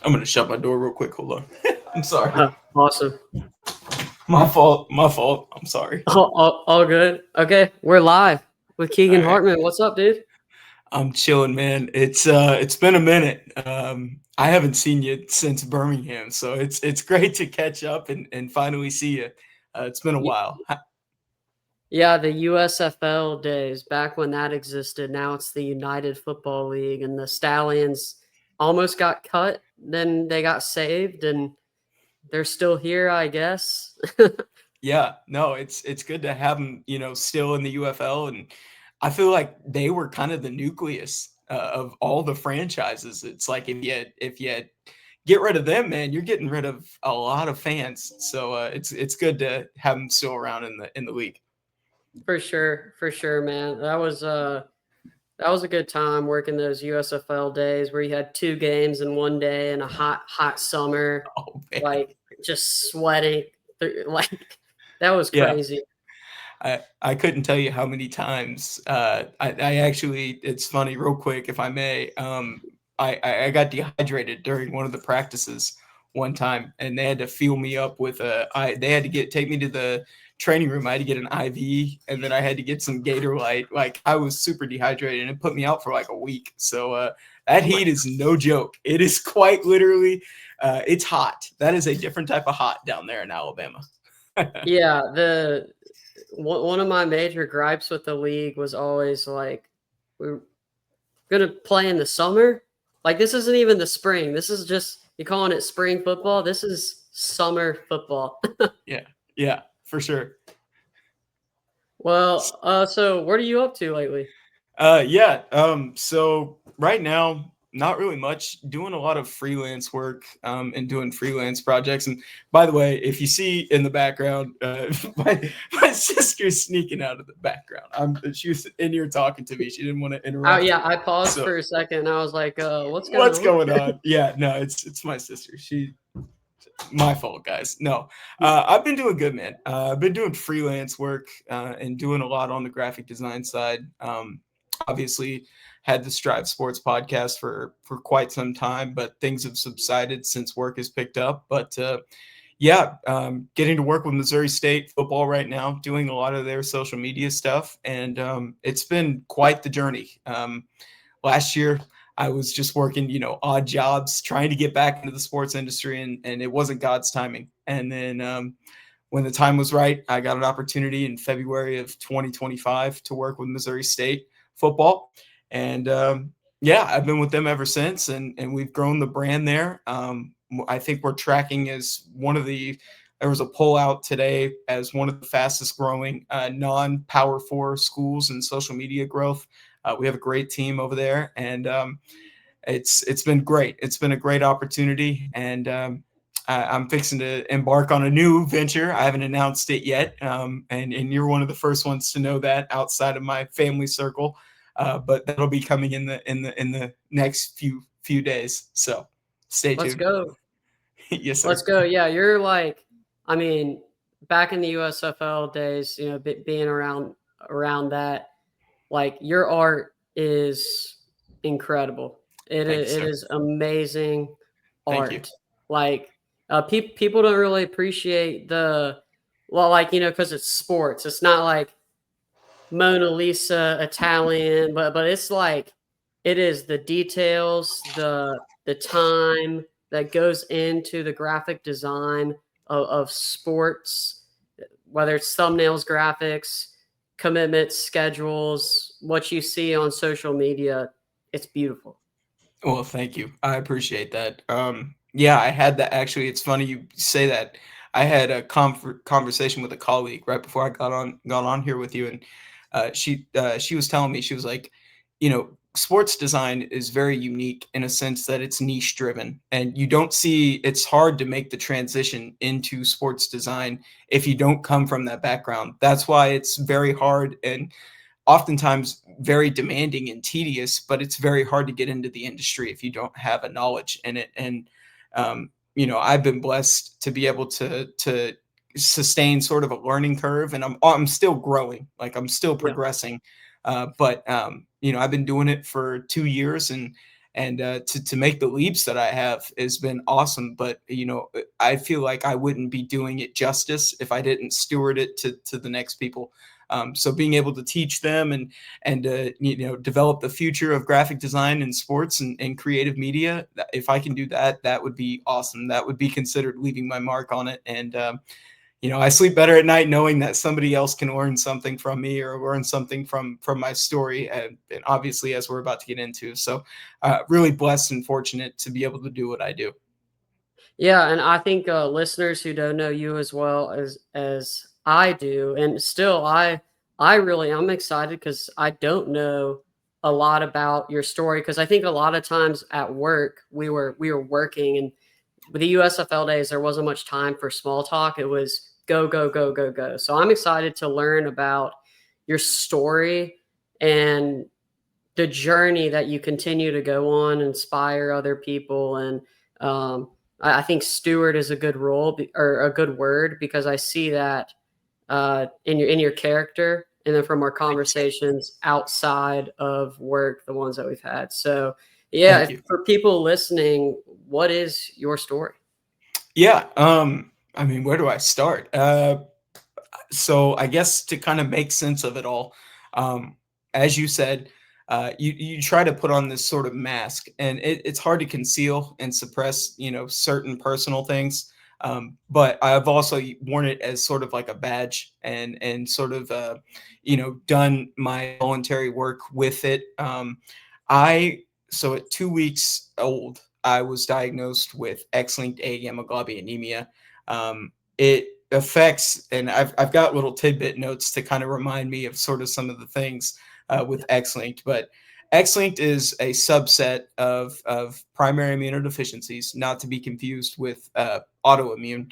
I'm gonna shut my door real quick. Hold on. I'm sorry. Awesome. My fault. My fault. I'm sorry. All good. Okay, we're live with All Keegan right. Hartman. What's up, dude? I'm chilling, man. It's been a minute. I haven't seen you since Birmingham, so it's great to catch up and finally see you. It's been a Y- while. Yeah, the USFL days, back when that existed. Now it's the United Football League, and the Stallions almost got cut. Then they got saved, and they're still here, I guess. Yeah, no, it's good to have them, still in the UFL, and I feel like they were kind of the nucleus of all the franchises. It's like if you get rid of them, man, you're getting rid of a lot of fans. So it's good to have them still around in the league. For sure, man. That was a good time working those USFL days where you had two games in one day in a hot summer, Oh man, like just sweating. Like that was yeah. crazy. I couldn't tell you how many times I actually, it's funny, real quick if I may. I got dehydrated during one of the practices one time, and they had to fuel me up with they had to take me to the training room. I had to get an IV, and then I had to get some Gator Light. Like, I was super dehydrated, and it put me out for like a week. So that Oh my, heat is no joke. It is quite literally it's hot. That is a different type of hot down there in Alabama. yeah, the one of my major gripes with the league was always like we're gonna play in the summer. Like this isn't even the spring. This is just you calling it spring football. This is summer football. Yeah, yeah, for sure. Well, so what are you up to lately? Yeah. So right now, not really much. Doing a lot of freelance work, and doing freelance projects. And by the way, if you see in the background, my sister's sneaking out of the background. She was in here talking to me. She didn't want to interrupt. Yeah, I paused So for a second. And I was like, what's going what's on? going on? Yeah, no, it's my sister. My fault, guys. No, I've been doing good, man. I've been doing freelance work and doing a lot on the graphic design side. Obviously, had the Strive Sports podcast for quite some time, but things have subsided since work has picked up. But yeah, getting to work with Missouri State football right now, doing a lot of their social media stuff, and it's been quite the journey. Last year, I was just working, odd jobs, trying to get back into the sports industry, and it wasn't God's timing. And then when the time was right, I got an opportunity in February of 2025 to work with Missouri State football, and yeah, I've been with them ever since, and we've grown the brand there. I think we're tracking as one of the. There was a poll out today as one of the fastest growing non-Power Four schools in social media growth. We have a great team over there, and it's been great. It's been a great opportunity, and I'm fixing to embark on a new venture. I haven't announced it yet, and you're one of the first ones to know that outside of my family circle. But that'll be coming in the next few days. So stay Let's tuned. go. Yes, Let's sir. go. Yeah, you're like, I mean, back in the USFL days, being around that, like your art is incredible. Thank you, It sir. is amazing Thank you. art. Like, people don't really appreciate well, like because it's sports. It's not like Mona Lisa Italian, but it's like it is the details, the time that goes into the graphic design of sports, whether it's thumbnails, graphics, commitments, schedules, what you see on social media. It's beautiful. Well, thank you. I appreciate that. Yeah, I had that actually. It's funny you say that. I had a conversation with a colleague right before I got on here with you, and she was telling me, she was like, sports design is very unique in a sense that it's niche driven, and you don't see. It's hard to make the transition into sports design if you don't come from that background. That's why it's very hard and oftentimes very demanding and tedious, but it's very hard to get into the industry if you don't have a knowledge in it. And I've been blessed to be able to sustain sort of a learning curve, and I'm still growing, like I'm still Yeah. progressing. But I've been doing it for 2 years, and and to make the leaps that I have has been awesome. But I feel like I wouldn't be doing it justice if I didn't steward it to the next people. So being able to teach them and develop the future of graphic design and sports and creative media, if I can do that, that would be awesome. That would be considered leaving my mark on it. And I sleep better at night knowing that somebody else can learn something from me or learn something from my story, and obviously, as we're about to get into. So really blessed and fortunate to be able to do what I do. Yeah, and I think listeners who don't know you as well as I do, and still I'm excited because I don't know a lot about your story, because I think a lot of times at work we were working, and with the USFL days there wasn't much time for small talk. It was go go go go go. So I'm excited to learn about your story and the journey that you continue to go on, inspire other people. And I think steward is a good role or a good word, because I see that in your character, and then from our conversations outside of work, the ones that we've had. So yeah, Thank you. for people listening, what is your story? Yeah. I mean, where do I start? So I guess to kind of make sense of it all, um, as you said, you try to put on this sort of mask, and it's hard to conceal and suppress, certain personal things. But I've also worn it as sort of like a badge, and sort of done my voluntary work with it. I So at 2 weeks old, I was diagnosed with X-linked agammaglobulinemia. It affects, and I've got little tidbit notes to kind of remind me of sort of some of the things with X-linked. But X-linked is a subset of primary immunodeficiencies, not to be confused with autoimmune.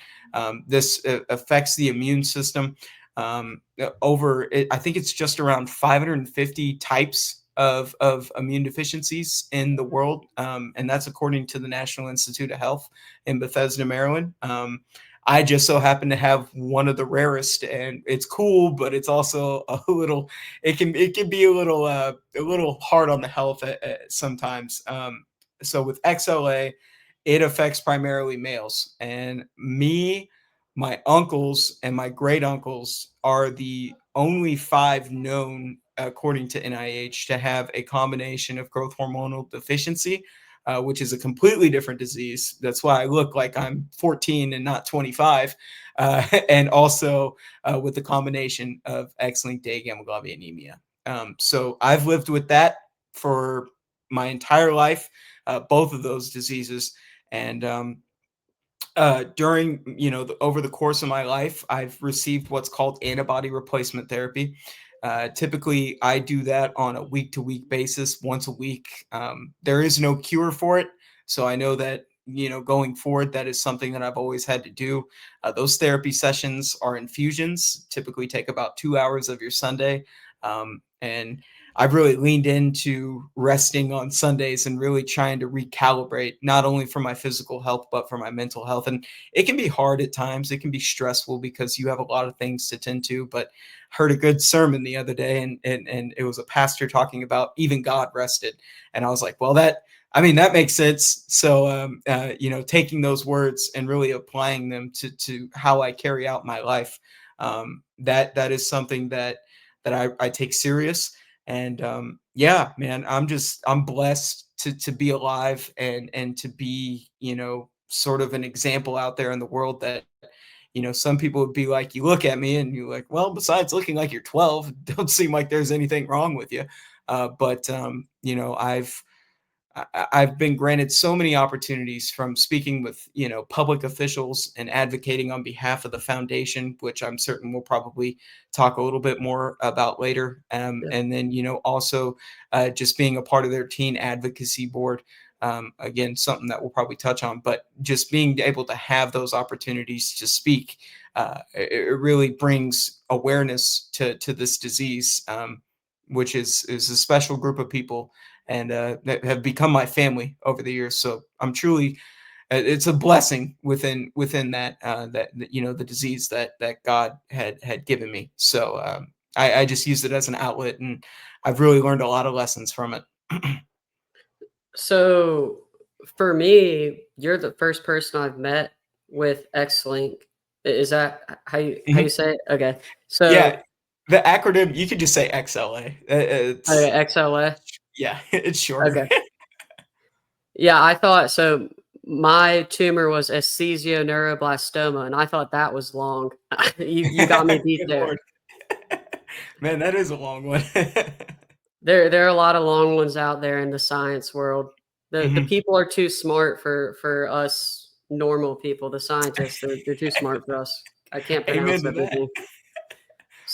This affects the immune system. I think it's just around 550 types of immune deficiencies in the world, and that's according to the National Institute of Health in Bethesda, Maryland. I just so happen to have one of the rarest, and it's cool, but it's also a little. It can be a little hard on the health sometimes. So with XLA, it affects primarily males, and me, my uncles, and my great uncles are the only five known, according to NIH, to have a combination of growth hormonal deficiency, which is a completely different disease. That's why I look like I'm 14 and not 25. And also with the combination of X-linked agammaglobulinemia. So I've lived with that for my entire life, both of those diseases. And during over the course of my life, I've received what's called antibody replacement therapy. Typically I do that on a week to week basis, once a week. There is no cure for it, so I know that going forward, that is something that I've always had to do. Those therapy sessions are infusions, typically take about 2 hours of your Sunday. And I've really leaned into resting on Sundays and really trying to recalibrate, not only for my physical health, but for my mental health. And it can be hard at times. It can be stressful because you have a lot of things to tend to. But heard a good sermon the other day, and it was a pastor talking about even God rested. And I was like, well, that makes sense. So, taking those words and really applying them to how I carry out my life, that is something that I take serious. And yeah, man, I'm blessed to be alive and to be, sort of an example out there in the world that, some people would be like, you look at me and you're like, well, besides looking like you're 12, don't seem like there's anything wrong with you. But I've been granted so many opportunities, from speaking with, public officials and advocating on behalf of the foundation, which I'm certain we'll probably talk a little bit more about later. Yeah. And then, also just being a part of their teen advocacy board. Again, something that we'll probably touch on, but just being able to have those opportunities to speak, it really brings awareness to this disease, which is a special group of people, and that have become my family over the years. So I'm truly, it's a blessing within that the disease that God had given me. So I just use it as an outlet, and I've really learned a lot of lessons from it. So for me, you're the first person I've met with X-Link. Is that how you Mhm. say it? Okay. Yeah, So the acronym, you could just say XLA. okay, It's XLA. yeah, it's shorter. Okay. Yeah, I thought so. My tumor was esthesioneuroblastoma, and I thought that was long. You got me beat Good there. lord. Man, that is a long one. There are a lot of long ones out there in the science world. The Mhm. people are too smart for us normal people. The scientists, they're too smart for us. I can't Amen pronounce to that, everything.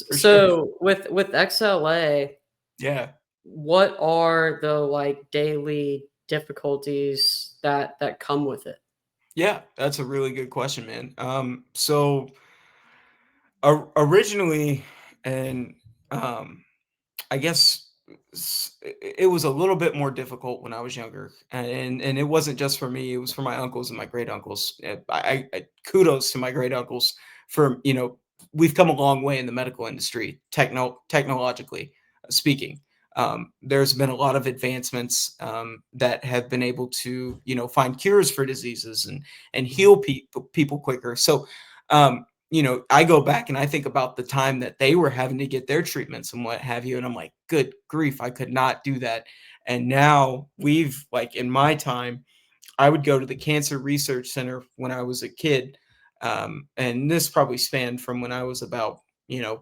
for sure. So with XLA, Yeah. what are the like daily difficulties that come with it? Yeah, that's a really good question, man. So originally, and um, I guess it was a little bit more difficult when I was younger, and it wasn't just for me; it was for my uncles and my great uncles. I kudos to my great uncles for we've come a long way in the medical industry, technologically speaking. There's been a lot of advancements that have been able to find cures for diseases and heal people quicker. So I go back and I think about the time that they were having to get their treatments and what have you, and I'm like, good grief, I could not do that. And now we've like in my time, I would go to the Cancer Research Center when I was a kid. And this probably spanned from when I was about,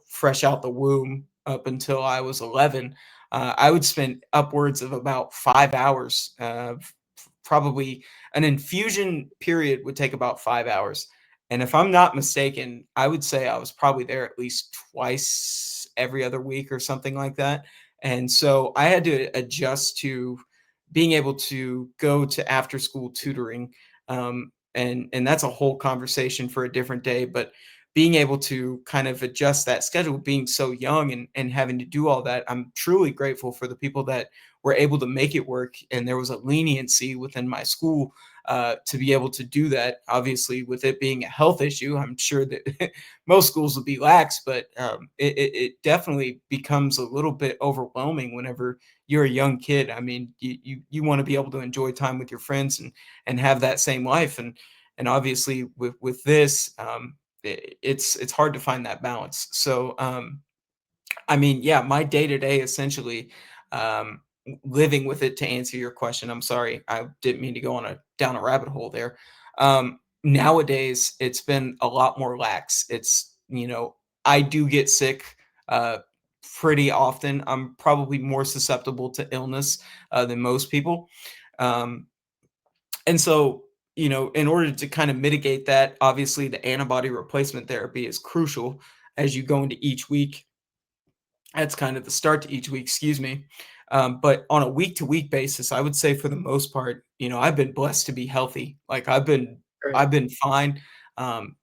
fresh out the womb up until I was 11. I would spend upwards of about 5 hours. Probably an infusion period would take about 5 hours. And if I'm not mistaken, I would say I was probably there at least twice every other week or something like that. And so I had to adjust to being able to go to after school tutoring, and that's a whole conversation for a different day, but being able to kind of adjust that schedule being so young and having to do all that, I'm truly grateful for the people that were able to make it work, and there was a leniency within my school to be able to do that. Obviously, with it being a health issue, I'm sure that most schools will be lax, but it definitely becomes a little bit overwhelming whenever you're a young kid. I mean, you want to be able to enjoy time with your friends and have that same life, and obviously with this, it's hard to find that balance. So I mean, yeah, my day to day essentially, living with it. To answer your question, I'm sorry, I didn't mean to go on a down a rabbit hole there. Nowadays, it's been a lot more lax. I do get sick pretty often. I'm probably more susceptible to illness than most people, um, and so in order to kind of mitigate that, obviously the antibody replacement therapy is crucial as you go into each week. That's kind of the start to each week, excuse me. But on a week to week basis, I would say for the most part, I've been blessed to be healthy. Like Great. I've been fine. Um,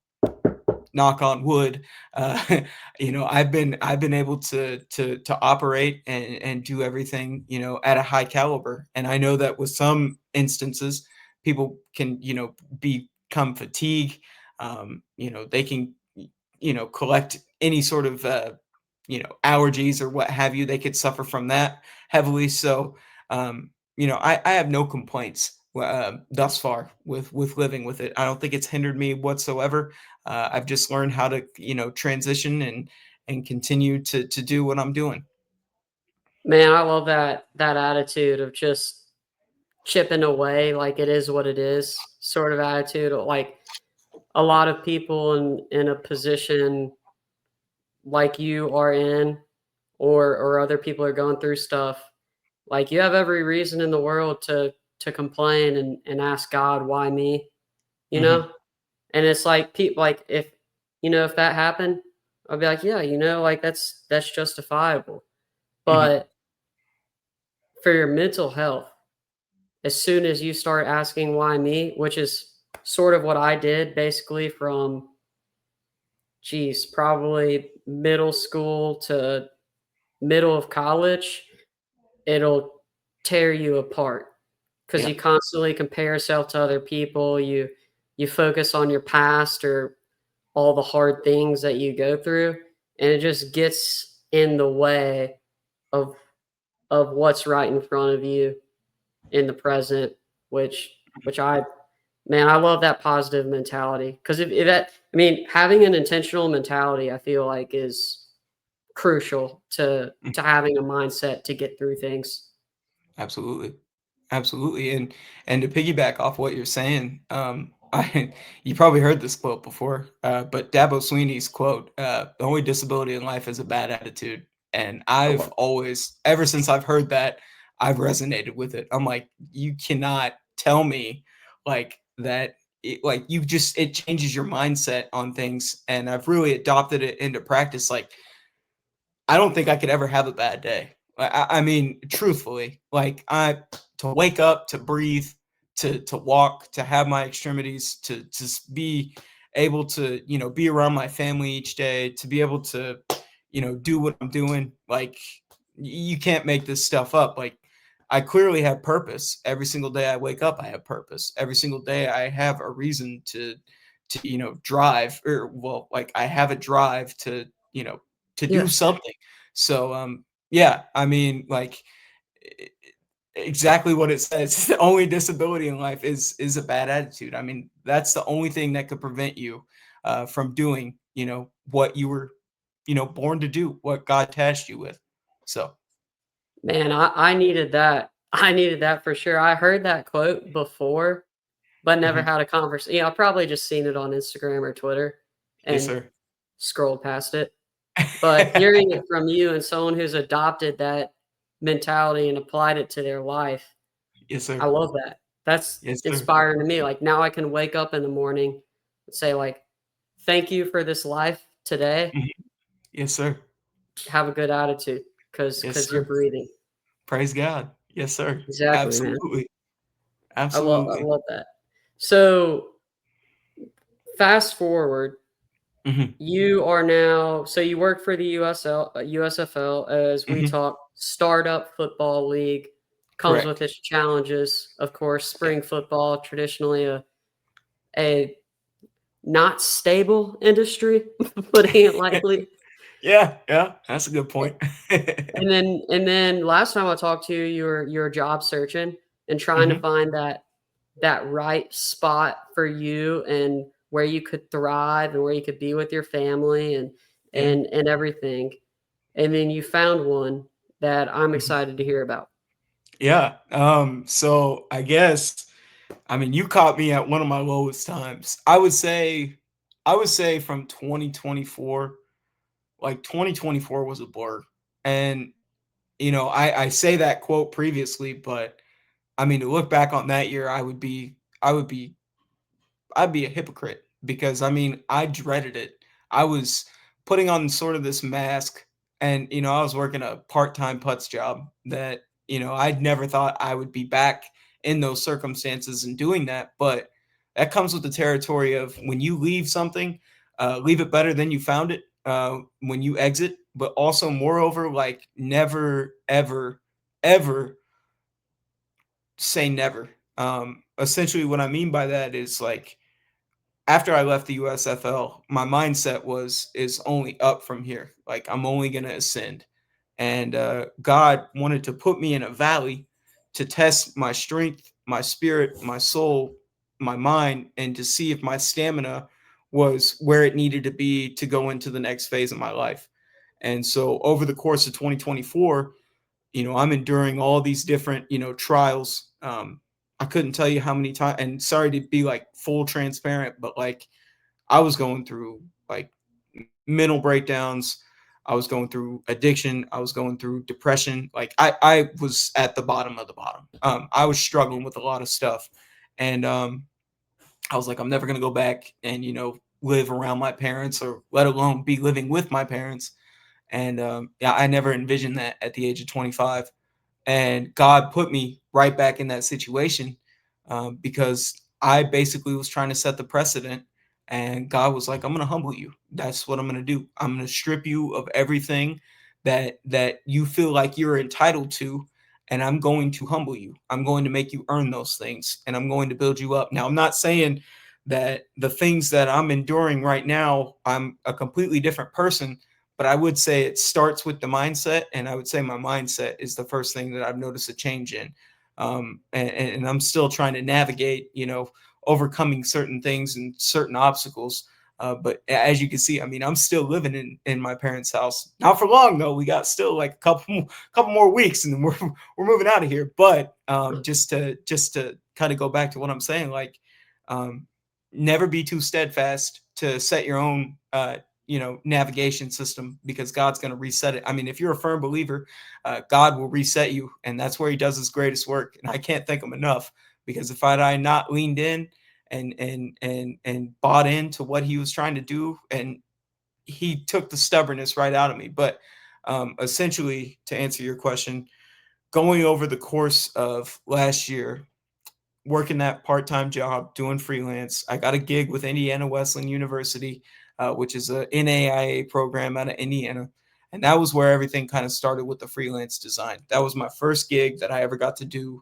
Knock on wood. Uh, I've been able to operate and do everything at a high caliber. And I know that with some instances, people can become fatigued. They can collect any sort of allergies or what have you. They could suffer from that heavily. So I have no complaints thus far with living with it. I don't think it's hindered me whatsoever. I've just learned how to transition and continue to do what I'm doing. Man, I love that attitude of just chipping away like it is what it is sort of attitude. Like a lot of people in a position like you are in, or other people are going through stuff, like you have every reason in the world to complain and ask God, why me? You Hmm. know? And it's like people like if that happened, I'll be like, yeah, like that's justifiable. Hmm. But for your mental health, as soon as you start asking why me, which is sort of what I did basically from geez, probably middle school to middle of college, it'll tear you apart because Yeah. you constantly compare yourself to other people. You focus on your past or all the hard things that you go through, and it just gets in the way of of what's right in front of you. in the present, which I love that positive mentality. Because if that, I mean, having an intentional mentality, I feel like is crucial to having a mindset to get through things. Absolutely. Absolutely. And to piggyback off what you're saying, you probably heard this quote before, but Dabo Sweeney's quote, the only disability in life is a bad attitude. And I I've love. always, ever since I've heard that, I've resonated with it. I'm like, you cannot tell me like that, like you just, it changes your mindset on things. And I've really adopted it into practice. Like, I don't think I could ever have a bad day. I mean, truthfully, like to wake up, to breathe, to walk, to have my extremities, to be able to, be around my family each day, to be able to, do what I'm doing. Like you can't make this stuff up. Like I clearly have purpose. Every single day I wake up, I have purpose. Every single day I have a reason to drive, or well, like I have a drive to do Yeah, something. So yeah, I mean, like e- exactly what it says. The only disability in life is a bad attitude. I mean, that's the only thing that could prevent you from doing, what you were, born to do, what God tasked you with. So man, I needed that. I needed that for sure. I heard that quote before, but never mhm. had a conversation. I probably just seen it on Instagram or Twitter Yes, and sir. scrolled past it. But hearing it from you and someone who's adopted that mentality and applied it to their life, Yes, I sir. love that. That's Yes, sir. inspiring to me. Like now I can wake up in the morning and say like, "Thank you for this life today. Mhm. Yes, sir. Have a good attitude because Yes, you're sir. breathing." Praise God. Yes, sir. Exactly, man. Absolutely. I Absolutely. love that. So fast forward, Mhm. you are now so you work for the USFL, as we Mhm. talk startup football league, comes with Correct. its challenges. Of course, Yeah. spring football, traditionally a not stable industry, putting it lightly. Yeah, yeah, that's a good point. And then last time I talked to you, you were job searching and trying to Mhm. find that right spot for you and where you could thrive and where you could be with your family and Yeah. and everything. And then you found one that I'm Mhm. excited to hear about. Yeah, so I mean, you caught me at one of my lowest times. I would say from 2024, like 2024 was a blur. And, I say that quote previously, but I mean, to look back on that year, I would be I'd be a hypocrite because I mean, I dreaded it. I was putting on sort of this mask and I was working a part-time putts job that, I'd never thought I would be back in those circumstances and doing that, but that comes with the territory of when you leave something, leave it better than you found it, when you exit, but also moreover like never ever ever say never. Essentially what I mean by that is like after I left the USFL, my mindset is only up from here. Like I'm only gonna ascend. And God wanted to put me in a valley to test my strength, my spirit, my soul, my mind, and to see if my stamina was where it needed to be to go into the next phase of my life. And so over the course of 2024, I'm enduring all these different, trials. I couldn't tell you how many times, and sorry to be like full transparent, but like I was going through like mental breakdowns. I was going through addiction. I was going through depression. Like I was at the bottom of the bottom. I was struggling with a lot of stuff. And I was like, I'm never going to go back and, live around my parents or let alone be living with my parents. And yeah, I never envisioned that at the age of 25. And God put me right back in that situation because I basically was trying to set the precedent. And God was like, "I'm going to humble you. That's what I'm going to do. I'm going to strip you of everything that you feel like you're entitled to, and I'm going to humble you. I'm going to make you earn those things, and I'm going to build you up." Now, I'm not saying that the things that I'm enduring right now, I'm a completely different person, but I would say it starts with the mindset, and I would say my mindset is the first thing that I've noticed a change in. And I'm still trying to navigate, overcoming certain things and certain obstacles. But as you can see, I mean, I'm still living in my parents' house. Not for long though. We got still like a couple more weeks, and then we're moving out of here. But just to kind of go back to what I'm saying, like, um, never be too steadfast to set your own navigation system, because God's going to reset it. I mean, if you're a firm believer, God will reset you, and that's where He does His greatest work. And I can't thank Him enough, because if I not leaned in and bought into what He was trying to do, and He took the stubbornness right out of me. But essentially, to answer your question, going over the course of last year, working that part-time job, doing freelance. I got a gig with Indiana Wesleyan University, which is a NAIA program out of Indiana. And that was where everything kind of started with the freelance design. That was my first gig that I ever got to do,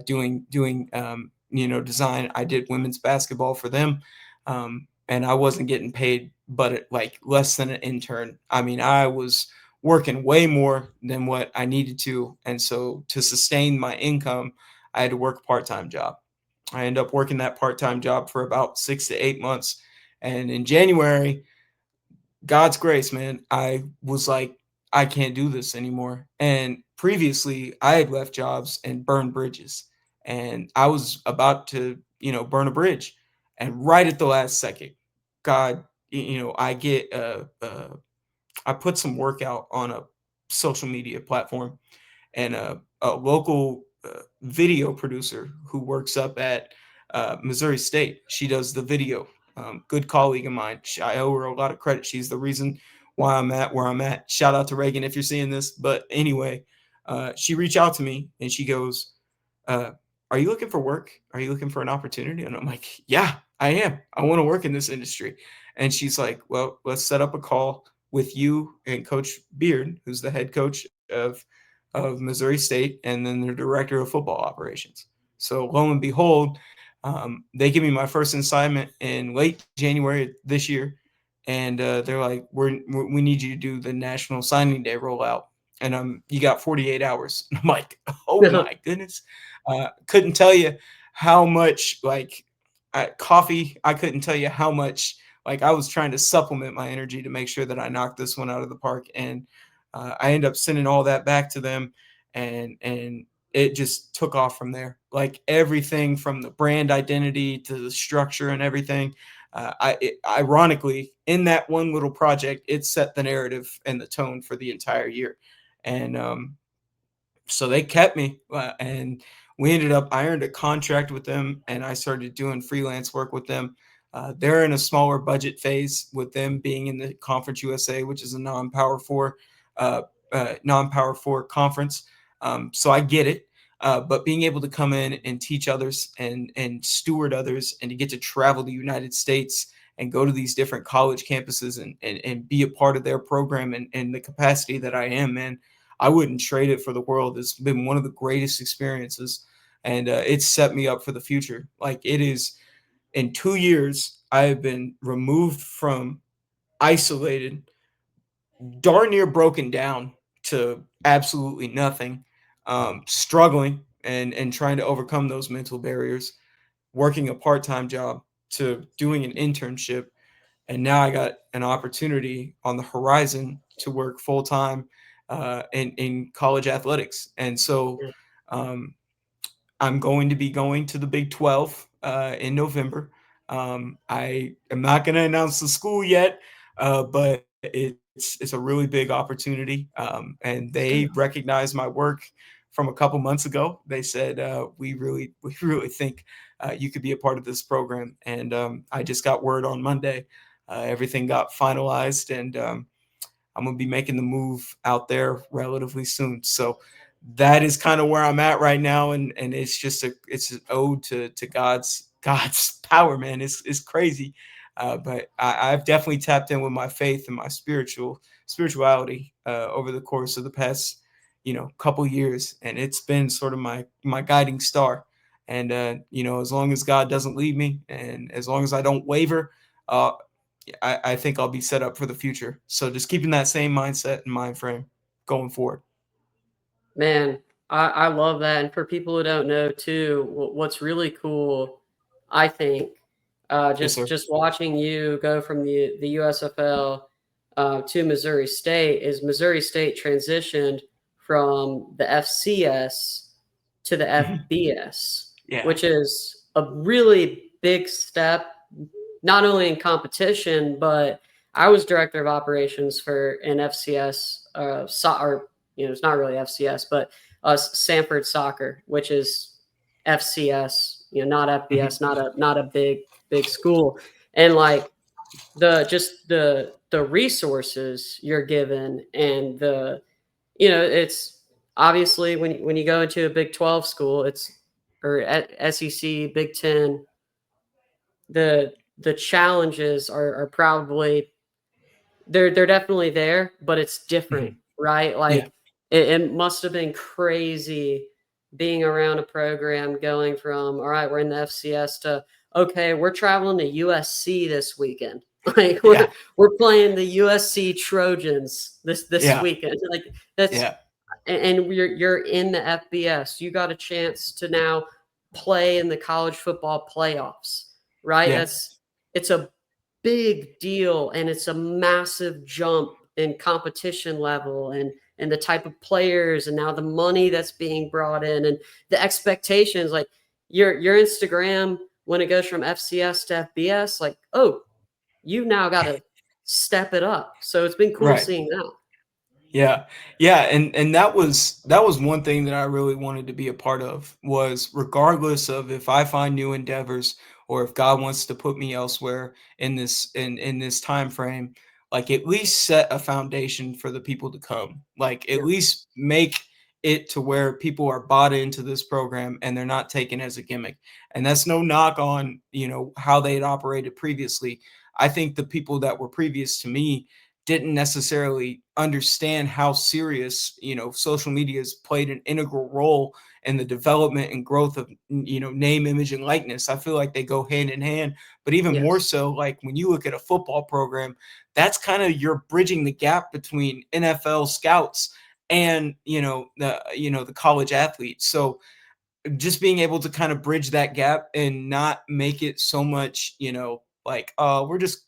doing design. I did women's basketball for them. And I wasn't getting paid, but like less than an intern. I mean, I was working way more than what I needed to. And so to sustain my income, I had to work a part-time job. I ended up working that part-time job for about 6 to 8 months. And in January, God's grace, man, I was like, I can't do this anymore. And previously, I had left jobs and burned bridges. And I was about to, burn a bridge. And right at the last second, God, I get, I put some work out on a social media platform, and a local video producer who works up at Missouri State. She does the video. Good colleague of mine. I owe her a lot of credit. She's the reason why I'm at where I'm at. Shout out to Reagan if you're seeing this. But anyway, she reached out to me and she goes, uh, "Are you looking for work? Are you looking for an opportunity?" And I'm like, "Yeah, I am. I want to work in this industry." And she's like, "Well, let's set up a call with you and Coach Beard, who's the head coach of Missouri State, and then their director of football operations." So lo and behold, they give me my first assignment in late January this year, and they're like, "We need you to do the National Signing Day rollout, and you got 48 hours." I'm like, "Oh my goodness!" Couldn't tell you how much like coffee. I couldn't tell you how much like I was trying to supplement my energy to make sure that I knocked this one out of the park, and I ended up sending all that back to them, and it just took off from there. Like everything from the brand identity to the structure and everything. Ironically, in that one little project, it set the narrative and the tone for the entire year, and so they kept me, and we ended up. I earned a contract with them, and I started doing freelance work with them. They're in a smaller budget phase with them being in the Conference USA, which is a uh, non-power four conference. So I get it. But being able to come in and teach others and steward others, and to get to travel the United States and go to these different college campuses and be a part of their program and the capacity that I am, man, I wouldn't trade it for the world. It's been one of the greatest experiences, and it's set me up for the future. Like it is, in 2 years, I have been removed from, isolated, darn near broken down to absolutely nothing, struggling and trying to overcome those mental barriers, working a part-time job to doing an internship, and now I got an opportunity on the horizon to work full time in college athletics. And so um, I'm going to be going to the Big 12 in November. I am not going to announce the school yet, but it's a really big opportunity, and they recognized my work from a couple months ago. They said we really think you could be a part of this program, and I just got word on Monday. Everything got finalized, and I'm gonna be making the move out there relatively soon. So that is kind of where I'm at right now, and it's an ode to God's power, man. It's crazy, but I've definitely tapped in with my faith and my spirituality over the course of the past couple years, and it's been sort of my guiding star. And as long as God doesn't leave me, and as long as I don't waver, uh, I think I'll be set up for the future. So just keeping that same mindset and mind frame going forward. Man, I love that. And for people who don't know too, what's really cool, I think, Yes, just sir. watching you go from the USFL to Missouri State is Missouri State transitioned from the FCS to the Mhm. FBS, Yeah. which is a really big step, not only in competition, but I was director of operations for an FCS, or it's not really FCS, but Sanford Soccer, which is FCS, not Mhm. FBS, not a big school, and like the resources you're given, and it's obviously when you go into a Big 12 school, it's or SEC, Big 10, the challenges are probably they're definitely there, but it's different, Mhm. right? Yeah. Like it must have been crazy being around a program going from, all right, we're in the FCS to, okay, we're traveling to USC this weekend. Like Yeah. we're playing the USC Trojans this Yeah. weekend. Like that's Yeah. and you're in the FBS. You got a chance to now play in the college football playoffs, right? Yeah. It's a big deal, and it's a massive jump in competition level, and the type of players, and now the money that's being brought in, and the expectations. Like your Instagram, when it goes from FCS to FBS, like, oh, you now got to step it up. So it's been cool Right. seeing that. Yeah. Yeah, and that was one thing that I really wanted to be a part of, was regardless of if I find new endeavors or if God wants to put me elsewhere in this time frame, like at least set a foundation for the people to come. Like at Yeah. least make it to where people are bought into this program and they're not taken as a gimmick. And that's no knock on, how they had operated previously. I think the people that were previous to me didn't necessarily understand how serious, social media has played an integral role in the development and growth of, name, image, and likeness. I feel like they go hand in hand, but even more Yes. so, like when you look at a football program, that's kind of you're bridging the gap between NFL scouts and, the college athletes. So just being able to kind of bridge that gap and not make it so much, like, we're just,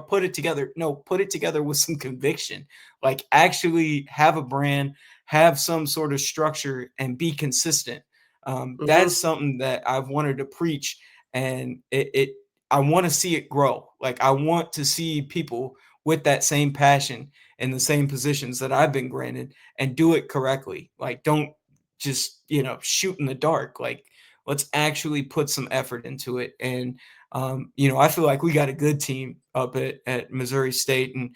put it together. No, put it together with some conviction. Like, actually have a brand, have some sort of structure, and be consistent. That's Hmm. something that I've wanted to preach, and I want to see it grow. Like, I want to see people with that same passion in the same positions that I've been granted and do it correctly. Like, don't just shoot in the dark. Like, let's actually put some effort into it. And I feel like we got a good team up at Missouri State, and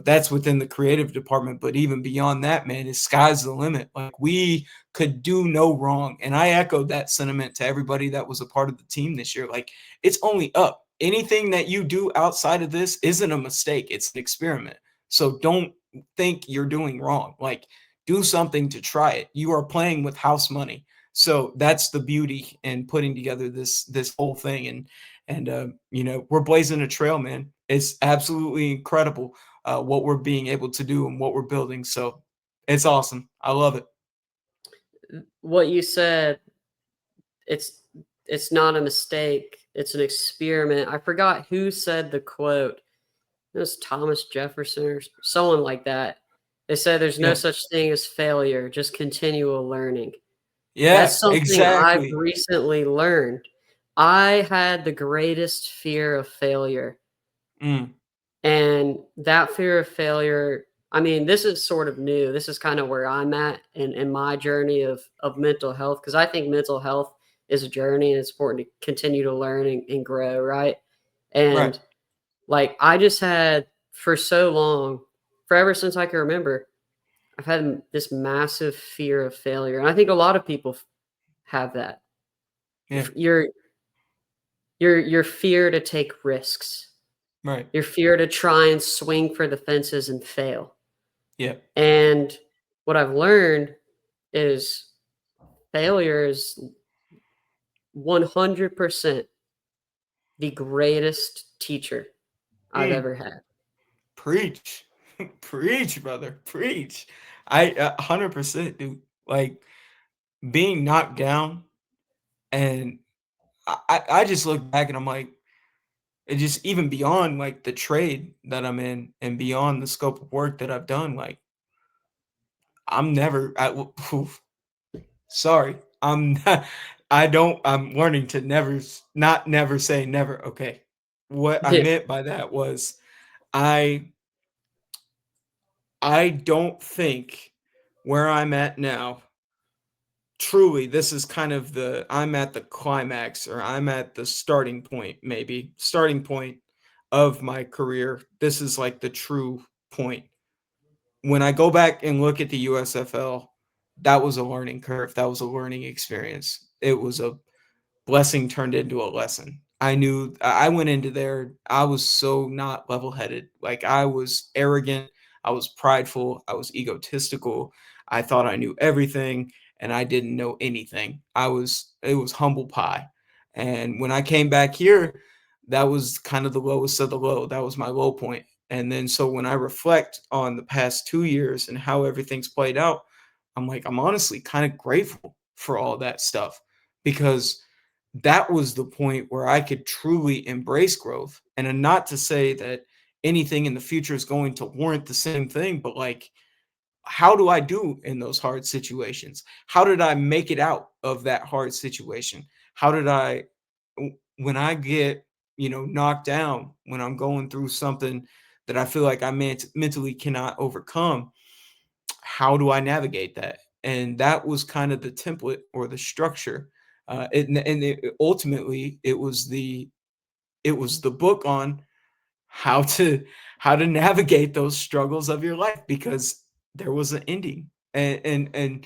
that's within the creative department. But even beyond that, man, is sky's the limit. Like, we could do no wrong. And I echoed that sentiment to everybody that was a part of the team this year. Like, it's only up. Anything that you do outside of this isn't a mistake, it's an experiment. So don't think you're doing wrong. Like, do something to try it. You are playing with house money. So that's the beauty in putting together this whole thing. And we're blazing a trail, man. It's absolutely incredible what we're being able to do and what we're building. So it's awesome. I love it. What you said, it's it's not a mistake, it's an experiment. I forgot who said the quote. It was Thomas Jefferson or someone like that. They said there's no Yeah. such thing as failure, just continual learning. Yeah, That's something I've exactly. recently learned. I had the greatest fear of failure. Mm, And that fear of failure, I mean, this is sort of new. This is kind of where I'm at in my journey of mental health, because I think mental health is a journey, and it's important to continue to learn and grow, right? right. And like I just had for so long, forever since I can remember, I've had this massive fear of failure. And I think a lot of people have that. Yeah. Your your fear to take risks, Right. your fear to try and swing for the fences and fail. Yeah. And what I've learned is failure is 100% the greatest teacher I've Mm, ever had. preach. Preach, brother. Preach. I 100%, dude. Like, being knocked down, and I just look back and I'm like, it just even beyond like the trade that I'm in and beyond the scope of work that I've done, like I'm never sorry. I'm not, I'm learning to not never say never. Okay. What I Yeah. meant by that was I I don't think where I'm at now, truly, this is kind of I'm at the climax, or I'm at the starting point, maybe starting point of my career. This is like the true point. When I go back and look at the USFL, that was a learning curve. That was a learning experience. It was a blessing turned into a lesson. I knew I went into there, I was so not level headed. Like I was arrogant, I was prideful, I was egotistical. I thought I knew everything and I didn't know anything. It was humble pie. And when I came back here, that was kind of the lowest of the low. That was my low point. And then so when I reflect on the past 2 years and how everything's played out, I'm like, I'm honestly kind of grateful for all that stuff, because that was the point where I could truly embrace growth. And not to say that anything in the future is going to warrant the same thing, but like, how do I do in those hard situations? How did I make it out of that hard situation? How did when I get, knocked down, when I'm going through something that I feel like I mentally cannot overcome, how do I navigate that? And that was kind of the template or the structure. Ultimately, it was the book on how to navigate those struggles of your life, because there was an ending, and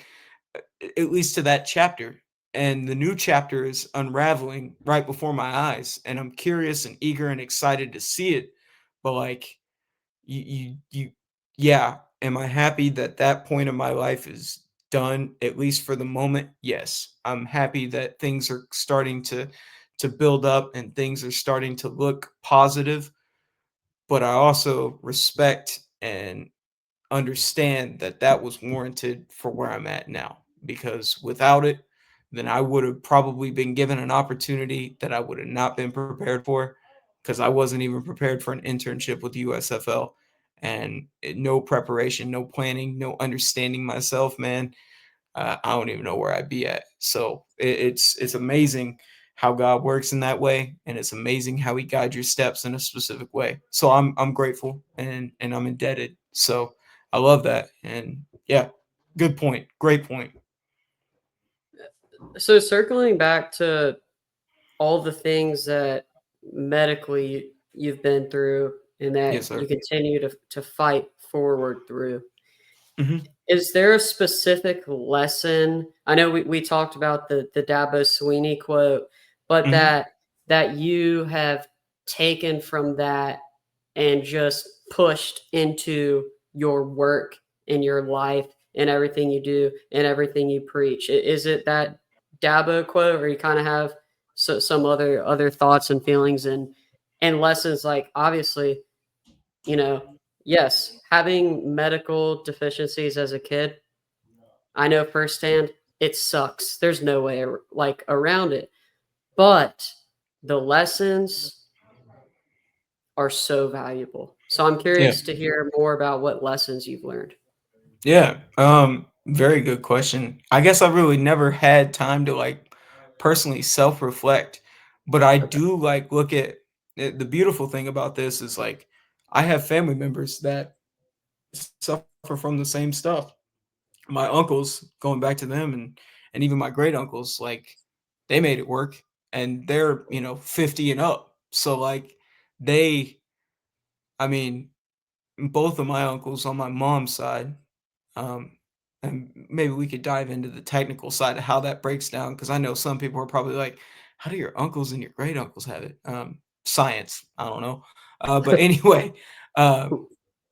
at least to that chapter. And the new chapter is unraveling right before my eyes, and I'm curious and eager and excited to see it. But like, you yeah, am I happy that that point of my life is done, at least for the moment? Yes, I'm happy that things are starting to build up and things are starting to look positive, but I also respect and understand that that was warranted for where I'm at now, because without it, then I would have probably been given an opportunity that I would have not been prepared for, because I wasn't even prepared for an internship with the USFL. And no preparation, no planning, no understanding myself, man. I don't even know where I'd be at. So it's amazing how God works in that way, and it's amazing how He guides your steps in a specific way. So I'm grateful and I'm indebted. So I love that, and yeah, good point, great point. So circling back to all the things that medically you've been through and Yes, that you sir. continue to fight forward through, Hmm. is there a specific lesson? I know we talked about the Dabo Sweeney quote, but Hmm. that you have taken from that and just pushed into your work and your life and everything you do and everything you preach. Is it that Dabo quote, or you kind of have some other thoughts and feelings and lessons? Like obviously, you know, yes, having medical deficiencies as a kid, I know firsthand it sucks. There's no way like around it. But the lessons are so valuable. So I'm Yeah. curious to hear more about what lessons you've learned. Yeah. Very good question. I guess I really never had time to like personally self-reflect, but I Okay. do like look at the beautiful thing about this is like I have family members that suffer from the same stuff. My uncles, going back to them, and even my great uncles, like they made it work, and they're 50 and up. So like they, I mean, both of my uncles on my mom's side, um, and maybe we could dive into the technical side of how that breaks down, because I know some people are probably like, "How do your uncles and your great uncles have it?" Science, I don't know, but anyway, uh,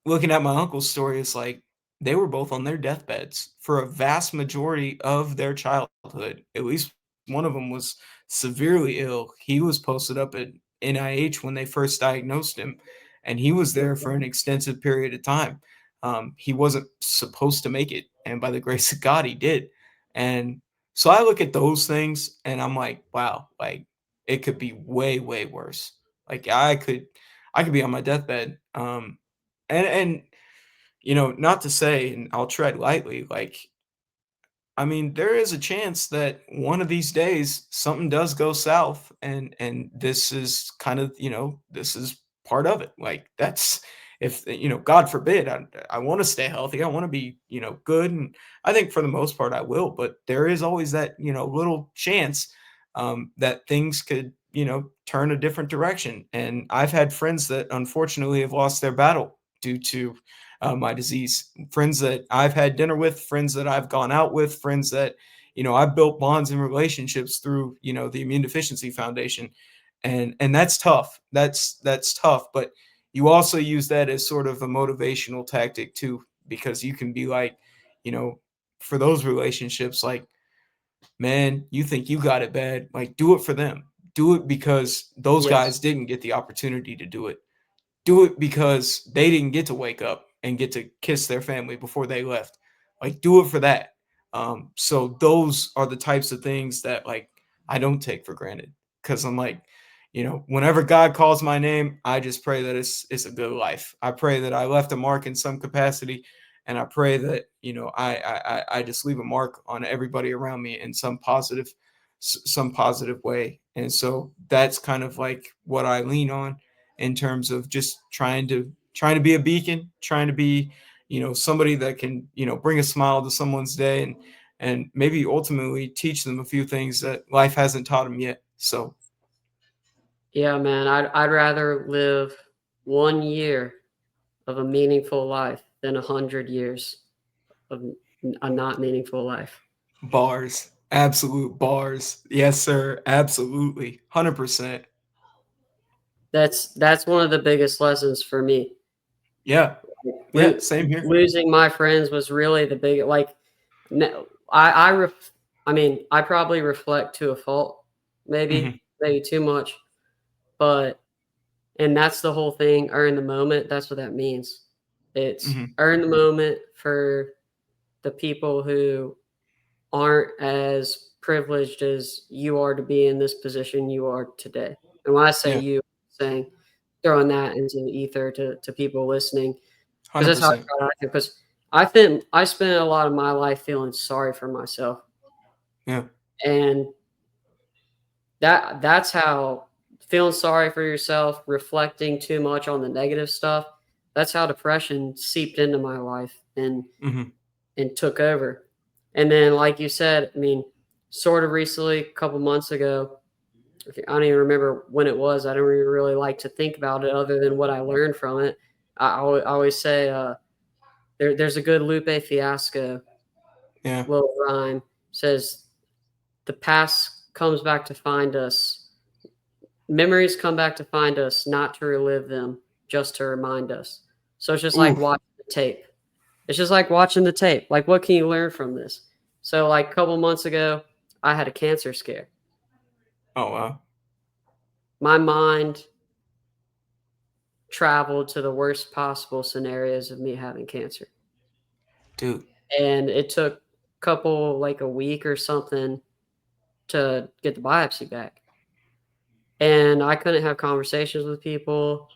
looking at my uncle's story, it's like they were both on their deathbeds for a vast majority of their childhood. At least one of them was severely ill. He was posted up at NIH when they first diagnosed him, and he was there for an extensive period of time. He wasn't supposed to make it, and by the grace of God, he did. And So I look at those things and I'm like, wow, like it could be way, way worse. Like I could be on my deathbed. And not to say, and I'll tread lightly, like I mean, there is a chance that one of these days something does go south, and this is kind of, this is part of it. Like that's if God forbid, I want to stay healthy, I want to be good, and I think for the most part I will. But there is always that little chance that things could turn a different direction. And I've had friends that unfortunately have lost their battle due to my disease. Friends that I've had dinner with, friends that I've gone out with, friends that, I've built bonds and relationships through, the Immune Deficiency Foundation. And that's tough. That's tough. But you also use that as sort of a motivational tactic too, because you can be like, you know, for those relationships, like, man, you think you got it bad. Like, do it for them. Do it because those Yes. guys didn't get the opportunity to do it. Do it because they didn't get to wake up and get to kiss their family before they left. Like, do it for that. So those are the types of things that like I don't take for granted because I'm like, whenever God calls my name, I just pray that it's a good life. I pray that I left a mark in some capacity, and I pray that I just leave a mark on everybody around me in some positive way. And so that's kind of like what I lean on in terms of just trying to be a beacon, trying to be, somebody that can, bring a smile to someone's day and maybe ultimately teach them a few things that life hasn't taught them yet. So, Yeah, man. I'd rather live 1 year of a meaningful life than 100 years of a not meaningful life. bars, absolute bars. Yes, sir. Absolutely. 100%. That's one of the biggest lessons for me. Yeah. Yeah. Lo- Same here. Losing my friends was really the big like. No, I mean, I probably reflect to a fault, Hmm. maybe too much, but and that's the whole thing. Earn the moment. That's what that means. It's Hmm. earn the moment for the people who aren't as privileged as you are to be in this position you are today. And when I say Yeah. you, I'm saying throwing that into the ether to people listening, because that's how I 100%. try to act. Because I think I spent a lot of my life feeling sorry for myself, Yeah. and that's how feeling sorry for yourself, reflecting too much on the negative stuff. That's how depression seeped into my life Hmm. and took over. And then, like you said, I mean, sort of recently, a couple months ago, I don't even remember when it was. I don't even really like to think about it other than what I learned from it. I always say there's a good Lupe Fiasco Yeah. little rhyme says the past comes back to find us. Memories come back to find us, not to relive them, just to remind us. So it's just like Ooh. watching the tape. It's just like watching the tape. Like, what can you learn from this? So, like, a couple months ago, I had a cancer scare. Oh, wow. My mind traveled to the worst possible scenarios of me having cancer. Dude. And it took like a week or something to get the biopsy back. And I couldn't have conversations with people.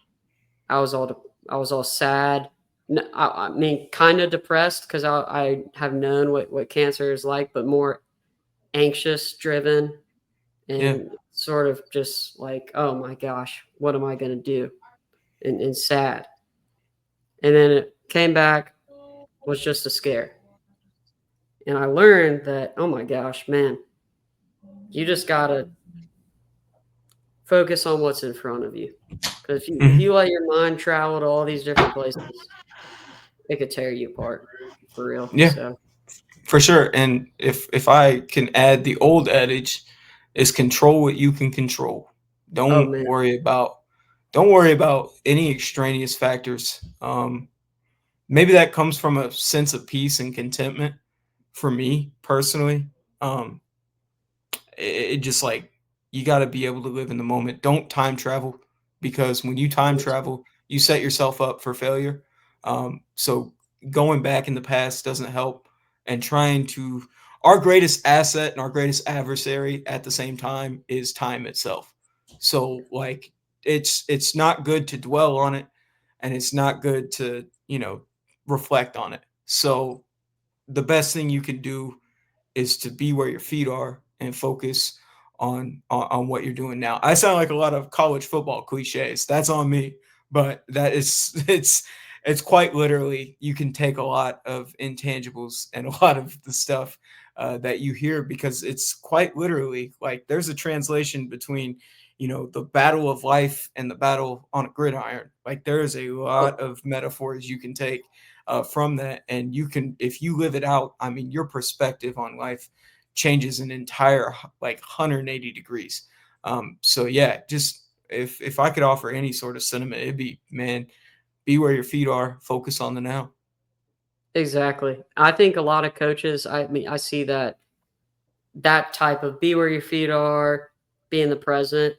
I was all sad. I mean, kind of depressed because I have known what cancer is like, but more anxious driven Yeah. and sort of just like, oh my gosh, what am I going to do? And sad. And then it came back, was just a scare. And I learned that, oh my gosh, man, you just got to focus on what's in front of you. Because if Hmm. you let your mind travel to all these different places, it could tear you apart for real. Yeah. So, For sure. And if I can add, the old adage is control what you can control. oh Don't man, worry about don't worry about any extraneous factors. Maybe that comes from a sense of peace and contentment for me personally. Um, it just like you got to be able to live in the moment. Don't time travel because when you time yes, travel, you set yourself up for failure. So going back in the past doesn't help, and trying to our greatest asset and our greatest adversary at the same time is time itself. So like it's not good to dwell on it, and it's not good to, reflect on it. So the best thing you can do is to be where your feet are and focus on what you're doing now. I sound like a lot of college football cliches. That's on me, but that is it's quite literally, you can take a lot of intangibles and a lot of the stuff that you hear, because it's quite literally like there's a translation between, the battle of life and the battle on a gridiron. Like there is a lot of metaphors you can take from that, and you can, if you live it out, I mean, your perspective on life changes an entire like 180 degrees. So yeah, just if I could offer any sort of sentiment, it'd be, man, be where your feet are, focus on the now. Exactly. I think a lot of coaches, I mean, I see that type of be where your feet are, be in the present.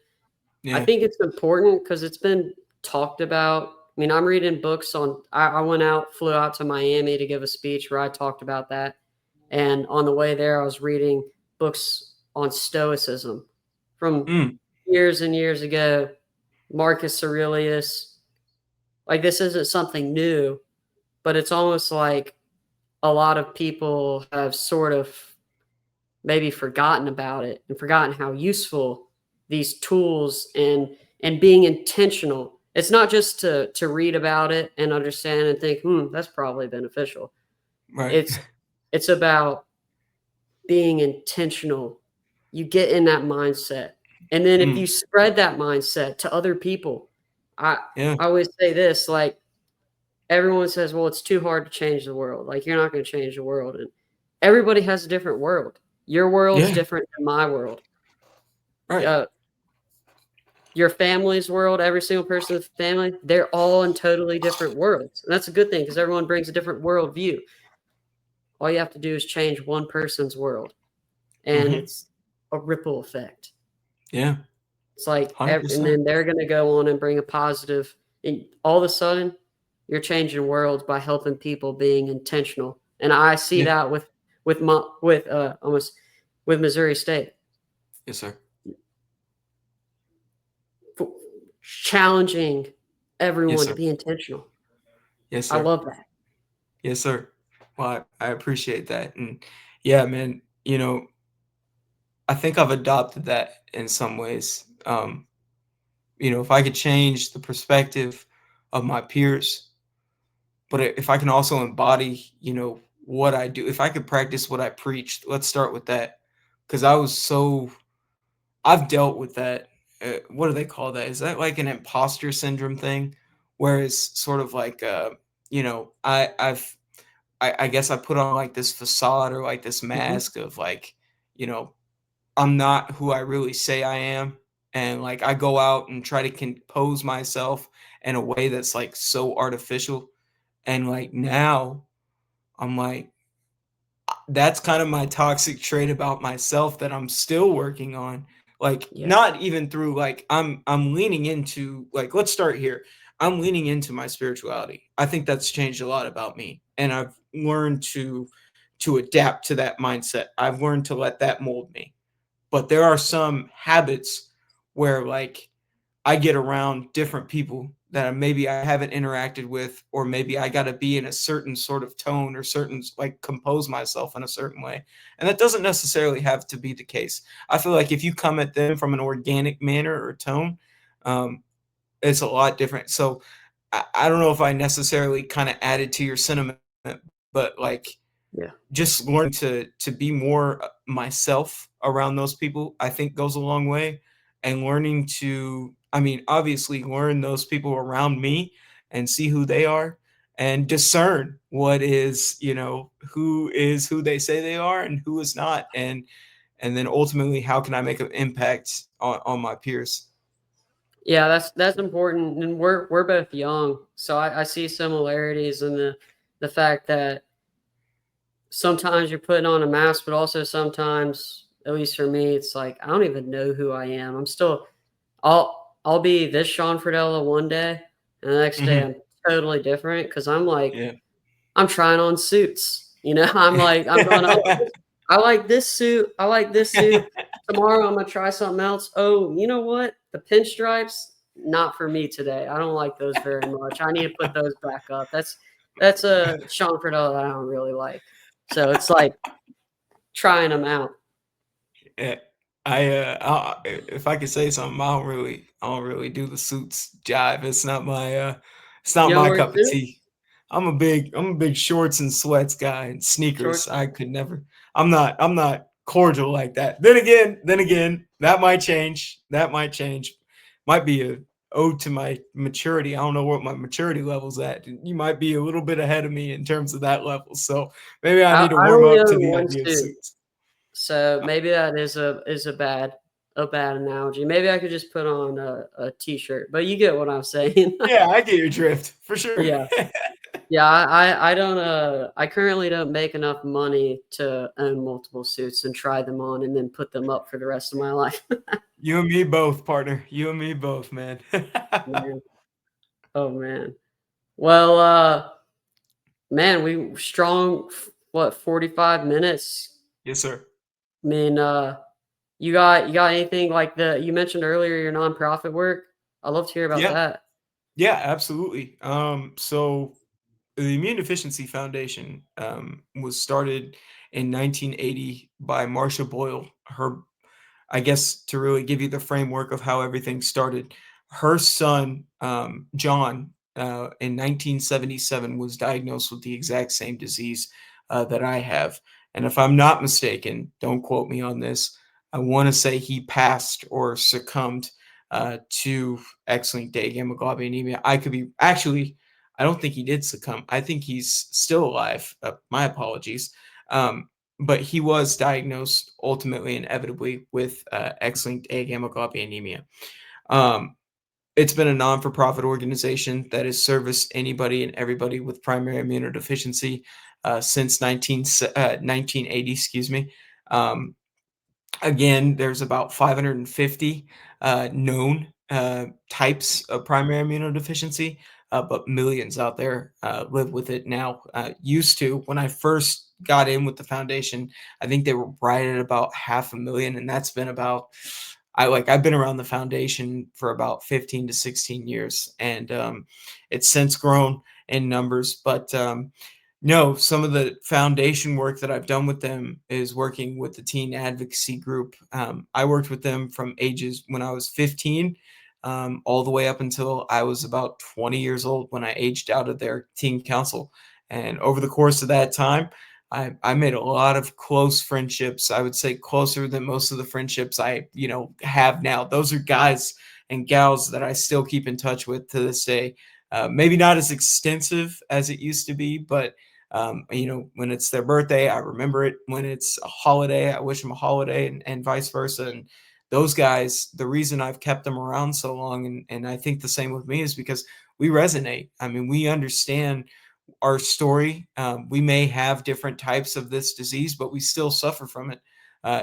I Yeah. think it's important because it's been talked about. I mean, I'm reading books on. I went out, flew out to Miami to give a speech where I talked about that. And on the way there, I was reading books on Stoicism from Mm, years and years ago. Marcus Aurelius. Like, this isn't something new, but it's almost like a lot of people have sort of maybe forgotten about it and forgotten how useful these tools and being intentional. It's not just to read about it and understand and think, that's probably beneficial. right. It's about being intentional. You get in that mindset. And then if Mm, you spread that mindset to other people, I yeah. I always say this, like, everyone says, well, it's too hard to change the world. Like, you're not going to change the world. And everybody has a different world. Your world's Yeah. different than my world. Right. Uh, your family's world, every single person in the family, they're all in totally different worlds. And that's a good thing because everyone brings a different worldview. All you have to do is change one person's world, and Mm-hmm. it's a ripple effect. Yeah. It's like, and 100%. then they're going to go on and bring a positive, and all of a sudden, you're changing worlds by helping people being intentional. And I see Yeah. that almost with Missouri State, Yes, sir. challenging Yes, everyone to sir. be intentional. Yes, I sir. love that. Yes, sir. Well, I appreciate that. And yeah, man, I think I've adopted that in some ways. If I could change the perspective of my peers, but if I can also embody, what I do, if I could practice what I preached, let's start with that. Because I've dealt with that. What do they call that? Is that like an imposter syndrome thing? Whereas sort of like, I guess I put on like this facade or like this Mhm. mask of like, you know, I'm not who I really say I am. And like I go out and try to compose myself in a way that's like so artificial. And like now I'm like, that's kind of my toxic trait about myself that I'm still working on. Like Yeah. not even through like I'm leaning into, like, let's start here. I'm leaning into my spirituality. I think that's changed a lot about me, and I've learned to adapt to that mindset. I've learned to let that mold me. But there are some habits where like I get around different people that maybe I haven't interacted with, or maybe I got to be in a certain sort of tone or certain, like, compose myself in a certain way. And that doesn't necessarily have to be the case. I feel like if you come at them from an organic manner or tone, um, it's a lot different. So I don't know if I necessarily kind of added to your sentiment, but like Yeah. just learning to be more myself around those people, I think goes a long way. And learning to, I mean, obviously learn those people around me and see who they are and discern what is, who is who they say they are and who is not. And then ultimately, how can I make an impact on my peers? Yeah, that's important. And we're both young. So I see similarities in the fact that sometimes you're putting on a mask, but also sometimes, at least for me, it's like I don't even know who I am. I'll be this Sean Fridella one day, and the next day Hmm. I'm totally different because I'm like Yeah. I'm trying on suits. I'm like I'm going, oh, I like this suit. I like this suit. Tomorrow I'm gonna try something else. Oh, you know what? The pinstripes, not for me today. I don't like those very much. I need to put those back up. That's a Sean Friedel that I don't really like. So it's like trying them out. Yeah, if I could say something, I don't really do the suits jive. It's not You don't my wear a cup of suit? tea. I'm a big shorts and sweats guy and sneakers. Shorts? I could never. I'm not cordial like that. Then again, that might change. That might change. Might be a ode to my maturity. I don't know what my maturity level's at. You might be a little bit ahead of me in terms of that level. So maybe I need to I warm only up to own the one idea of suit. suits. So maybe that is a bad analogy. Maybe I could just put on a t-shirt, but you get what I'm saying. Yeah, I get your drift for sure. Yeah. Yeah, I don't I currently don't make enough money to own multiple suits and try them on and then put them up for the rest of my life. You and me both, partner. You and me both, man. Man. Oh man. Well, man, we strong what 45 minutes. Yes, sir. I mean, you got anything like the you mentioned earlier your nonprofit work? I'd love to hear about Yeah, that. yeah, absolutely. So the Immune Deficiency Foundation was started in 1980 by Marcia Boyle. Her I guess to really give you the framework of how everything started, her son, John, in 1977 was diagnosed with the exact same disease that I have. And if I'm not mistaken, don't quote me on this, I want to say he passed or succumbed to X-linked agammaglobulinemia. I could be actually, I don't think he did succumb. I think he's still alive. My apologies. But he was diagnosed ultimately, inevitably, with X-linked agammaglobulinemia. Um, it's been a non-for-profit organization that has serviced anybody and everybody with primary immunodeficiency since 1980. Excuse me. Um, Again, there's about 550 known types of primary immunodeficiency, but millions out there live with it now. Used to, when I first got in with the foundation, I think they were right at about 500,000, and that's been about. I've been around the foundation for about 15 to 16 years, and it's since grown in numbers, but no, some of the foundation work that I've done with them is working with the teen advocacy group. I worked with them from ages when I was 15 all the way up until I was about 20 years old when I aged out of their teen council. And over the course of that time, I made a lot of close friendships. I would say closer than most of the friendships I, have now. Those are guys and gals that I still keep in touch with to this day. Maybe not as extensive as it used to be, but when it's their birthday, I remember it. When it's a holiday, I wish them a holiday, and vice versa. And those guys, the reason I've kept them around so long, and I think the same with me, is because we resonate. I mean, we understand our story. We may have different types of this disease, but we still suffer from it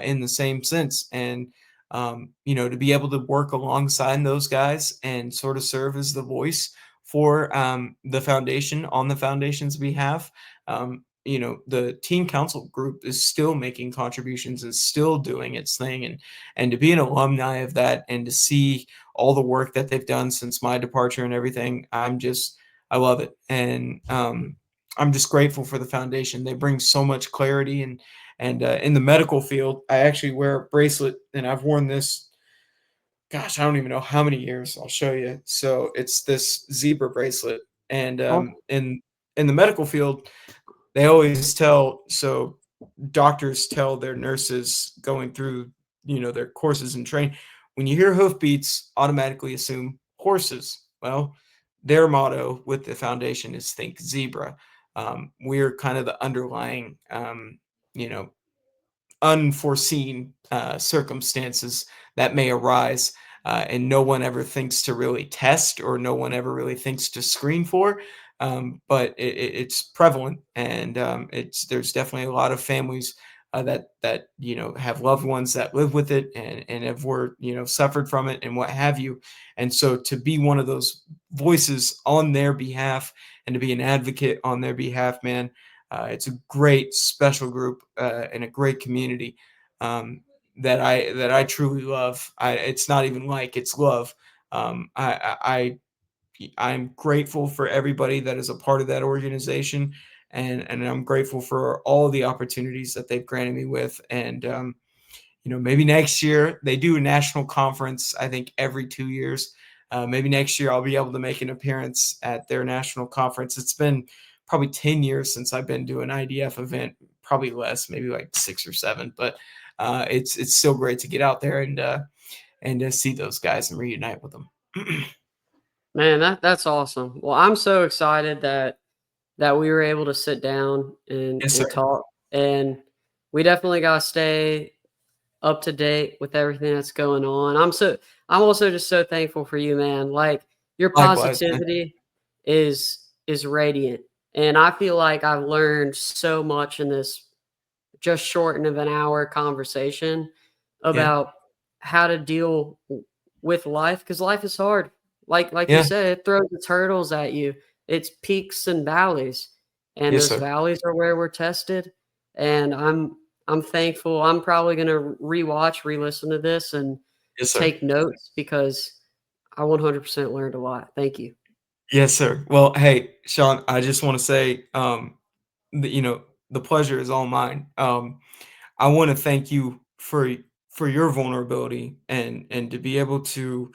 in the same sense. And to be able to work alongside those guys and sort of serve as the voice for the foundation on the foundation's behalf. The teen council group is still making contributions, is still doing its thing, and to be an alumni of that and to see all the work that they've done since my departure and everything, I love it, and I'm just grateful for the foundation. They bring so much clarity, and in the medical field, I actually wear a bracelet, and I've worn this. Gosh, I don't even know how many years. I'll show you. So it's this zebra bracelet, and Oh, in the medical field, they always tell doctors tell their nurses going through their courses and train, when you hear hoofbeats, automatically assume horses. Well, their motto with the foundation is think zebra. We're kind of the underlying you know unforeseen circumstances that may arise, and no one ever thinks to really test, or no one ever really thinks to screen for. But it's prevalent, and there's definitely a lot of families that have loved ones that live with it, and have suffered from it and what have you. And so to be one of those voices on their behalf and to be an advocate on their behalf, man, It's a great special group and a great community that I truly love. It's not even like, it's love. I'm grateful for everybody that is a part of that organization, and I'm grateful for all the opportunities that they've granted me with. And maybe next year they do a national conference. I think every 2 years. Maybe next year I'll be able to make an appearance at their national conference. It's been probably 10 years since I've been to an IDF event, probably less, maybe like 6 or 7. But it's still great to get out there and see those guys and reunite with them. Man, that's awesome. Well, I'm so excited that we were able to sit down and Yes, sir. talk. And we definitely got to stay up to date with everything that's going on. I'm also just so thankful for you, man. Like, your Likewise, man. positivity is radiant. And I feel like I've learned so much in this just short of an hour conversation Yeah. about how to deal with life, because life is hard. Like you Yeah. said, it throws its hurdles at you. It's peaks and valleys, and Yes, those sir. valleys are where we're tested. And I'm thankful. I'm probably gonna re-listen to this and Yes, sir. take notes, because I 100% learned a lot. Thank you. Yes, sir. Well, hey, Sean, I just want to say, the pleasure is all mine. I want to thank you for your vulnerability and to be able to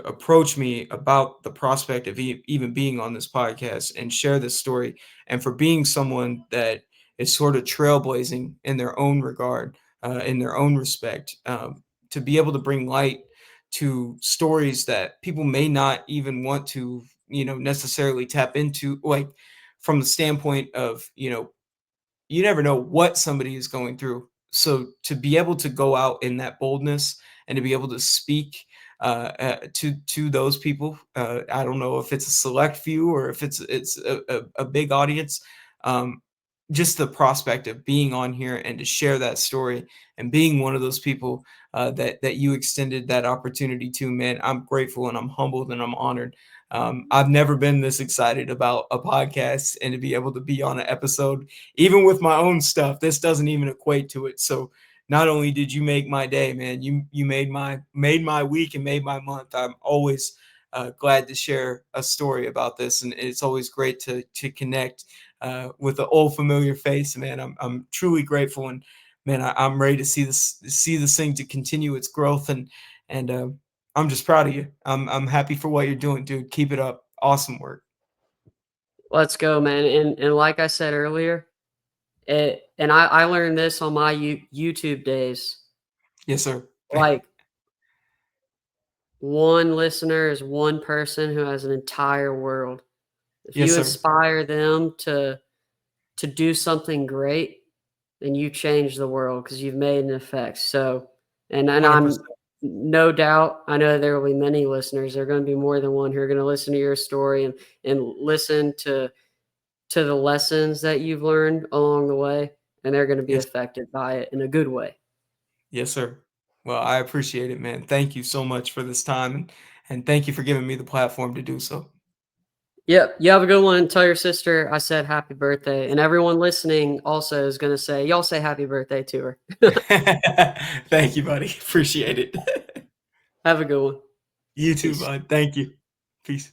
approach me about the prospect of even being on this podcast and share this story, and for being someone that is sort of trailblazing in their own regard, in their own respect, to be able to bring light to stories that people may not even want to necessarily tap into, like from the standpoint of you never know what somebody is going through. So to be able to go out in that boldness and to be able to speak to those people, I don't know if it's a select few or if it's a big audience. Um, just the prospect of being on here and to share that story and being one of those people that you extended that opportunity to, man, I'm grateful and I'm humbled and I'm honored. I've never been this excited about a podcast and to be able to be on an episode, even with my own stuff. This doesn't even equate to it. So not only did you make my day, man, you made my week and made my month. I'm always glad to share a story about this, and it's always great to connect with an old familiar face, man. I'm truly grateful, and man, I'm ready to see this thing to continue its growth, and I'm just proud of you. I'm happy for what you're doing, dude. Keep it up. Awesome work. Let's go, man. And like I said earlier, and I learned this on my YouTube days. Yes, sir. Like, one listener is one person who has an entire world. If Yes, you sir. inspire them to do something great, then you change the world, because you've made an effect. So, and 100%. I'm no doubt, I know there will be many listeners. There are going to be more than one who are going to listen to your story and listen to the lessons that you've learned along the way, and they're going to be Yes. affected by it in a good way. Yes, sir. Well, I appreciate it, man. Thank you so much for this time, and thank you for giving me the platform to do so. Yep. You have a good one. Tell your sister I said happy birthday. And everyone listening also is going to say, y'all say happy birthday to her. Thank you, buddy. Appreciate it. Have a good one. You too, Peace. bud. Thank you. Peace.